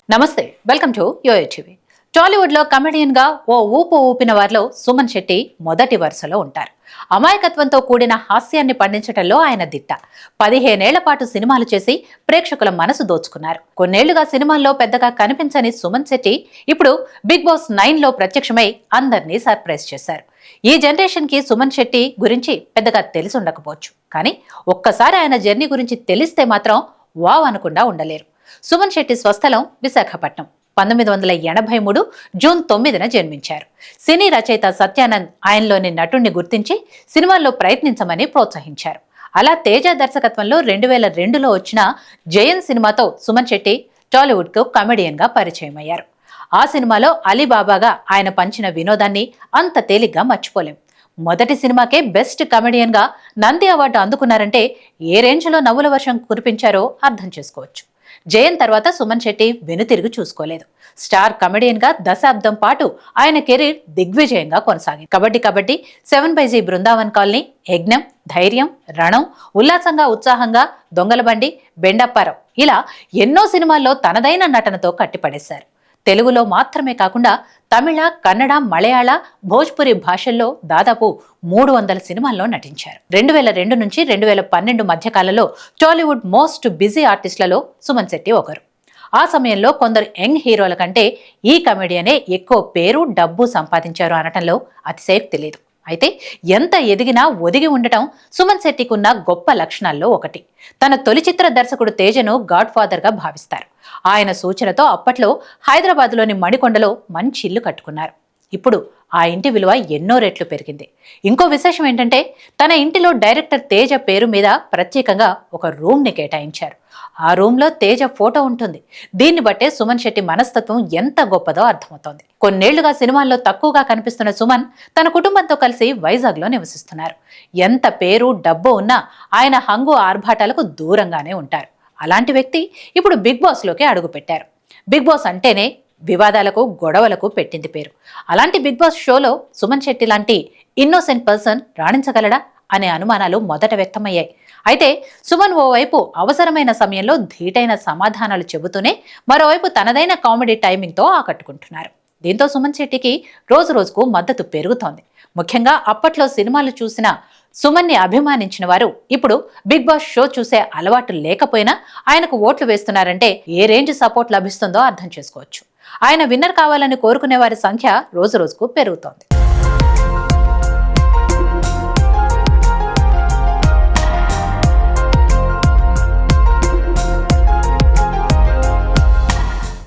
నమస్తే, welcome to యోయోటీవీ. టాలీవుడ్లో కమెడియన్గా ఓ ఊపు ఊపిన వారిలో సుమన్ శెట్టి మొదటి వరుసలో ఉంటారు. అమాయకత్వంతో కూడిన హాస్యాన్ని పండించడంలో ఆయన దిట్ట. 15 ఏళ్ల పాటు సినిమాలు చేసి ప్రేక్షకుల మనసు దోచుకున్నారు. కొన్నేళ్లుగా సినిమాల్లో పెద్దగా కనిపించని సుమన్ శెట్టి ఇప్పుడు బిగ్ బాస్ 9లో ప్రత్యక్షమై అందరినీ సర్ప్రైజ్ చేశారు. ఈ జనరేషన్ కి సుమన్ శెట్టి గురించి పెద్దగా తెలిసి ఉండకపోవచ్చు, కానీ ఒక్కసారి ఆయన జర్నీ గురించి తెలిస్తే మాత్రం వావ్ అనకుండా ఉండలేరు. సుమన్ శెట్టి స్వస్థలం విశాఖపట్నం. 1983 జూన్ 9న జన్మించారు. సినీ రచయిత సత్యానంద్ ఆయనలోని నటుణ్ణి గుర్తించి సినిమాల్లో ప్రయత్నించమని ప్రోత్సహించారు. అలా తేజ దర్శకత్వంలో 2002లో వచ్చిన జయన్ సినిమాతో సుమన్ శెట్టి టాలీవుడ్కు కమెడియన్గా పరిచయం అయ్యారు. ఆ సినిమాలో అలీబాబాగా ఆయన పంచిన వినోదాన్ని అంత తేలిగ్గా మర్చిపోలేం. మొదటి సినిమాకే బెస్ట్ కమెడియన్గా నంది అవార్డు అందుకున్నారంటే ఏ రేంజ్లో నవ్వుల వర్షం కురిపించారో అర్థం చేసుకోవచ్చు. జయన్ తర్వాత సుమన్ శెట్టి వెనుతిరిగి చూసుకోలేదు. స్టార్ కమెడియన్గా దశాబ్దం పాటు ఆయన కెరీర్ దిగ్విజయంగా కొనసాగింది. కబడ్డీ, 7/G బృందావన్ కాలనీ, యజ్ఞం, ధైర్యం, రణం, ఉల్లాసంగా ఉత్సాహంగా, దొంగలబండి, బెండప్పారం ఇలా ఎన్నో సినిమాల్లో తనదైన నటనతో కట్టిపడేశారు. తెలుగులో మాత్రమే కాకుండా తమిళ, కన్నడ, మలయాళ, భోజ్పురి భాషల్లో దాదాపు 300 సినిమాల్లో నటించారు. 2002 నుంచి 2012 మధ్యకాలంలో టాలీవుడ్ మోస్ట్ బిజీ ఆర్టిస్టులలో సుమన్ శెట్టి ఒకరు. ఆ సమయంలో కొందరు యంగ్ హీరోల కంటే ఈ కమెడియనే ఎక్కువ పేరు, డబ్బు సంపాదించారు అనటంలో అతిశయోక్తి లేదు. అయితే ఎంత ఎదిగినా ఒదిగి ఉండటం సుమన్ శెట్టికున్న గొప్ప లక్షణాల్లో ఒకటి. తన తొలి చిత్ర దర్శకుడు తేజను గాడ్ ఫాదర్గా భావిస్తారు. ఆయన సూచనతో అప్పట్లో హైదరాబాద్లోని మణికొండలో మంచి ఇల్లు కట్టుకున్నారు. ఇప్పుడు ఆ ఇంటి విలువ ఎన్నో రెట్లు పెరిగింది. ఇంకో విశేషం ఏంటంటే తన ఇంటిలో డైరెక్టర్ తేజ పేరు మీద ప్రత్యేకంగా ఒక రూమ్ని కేటాయించారు. ఆ రూమ్లో తేజ ఫోటో ఉంటుంది. దీన్ని బట్టే సుమన్ శెట్టి మనస్తత్వం ఎంత గొప్పదో అర్థమవుతోంది. కొన్నేళ్లుగా సినిమాల్లో తక్కువగా కనిపిస్తున్న సుమన్ తన కుటుంబంతో కలిసి వైజాగ్లో నివసిస్తున్నారు. ఎంత పేరు, డబ్బు ఉన్నా ఆయన హంగు ఆర్భాటాలకు దూరంగానే ఉంటారు. అలాంటి వ్యక్తి ఇప్పుడు బిగ్ బాస్లోకి అడుగుపెట్టారు. బిగ్ బాస్ అంటేనే వివాదాలకు, గొడవలకు పెట్టింది పేరు. అలాంటి బిగ్ బాస్ షోలో సుమన్ శెట్టి లాంటి ఇన్నోసెంట్ పర్సన్ రాణించగలడా అనే అనుమానాలు మొదట వ్యక్తమయ్యాయి. అయితే సుమన్ ఓవైపు అవసరమైన సమయంలో ధీటైన సమాధానాలు చెబుతూనే మరోవైపు తనదైన కామెడీ టైమింగ్తో ఆకట్టుకుంటున్నారు. దీంతో సుమన్ శెట్టికి రోజు రోజుకు మద్దతు పెరుగుతోంది. ముఖ్యంగా అప్పట్లో సినిమాలు చూసిన సుమన్ని అభిమానించిన వారు ఇప్పుడు బిగ్ బాస్ షో చూసే అలవాటు లేకపోయినా ఆయనకు ఓట్లు వేస్తున్నారంటే ఏ రేంజ్ సపోర్ట్ లభిస్తుందో అర్థం చేసుకోవచ్చు. ఆయన విన్నర్ కావాలని కోరుకునే వారి సంఖ్య రోజు రోజుకు పెరుగుతోంది.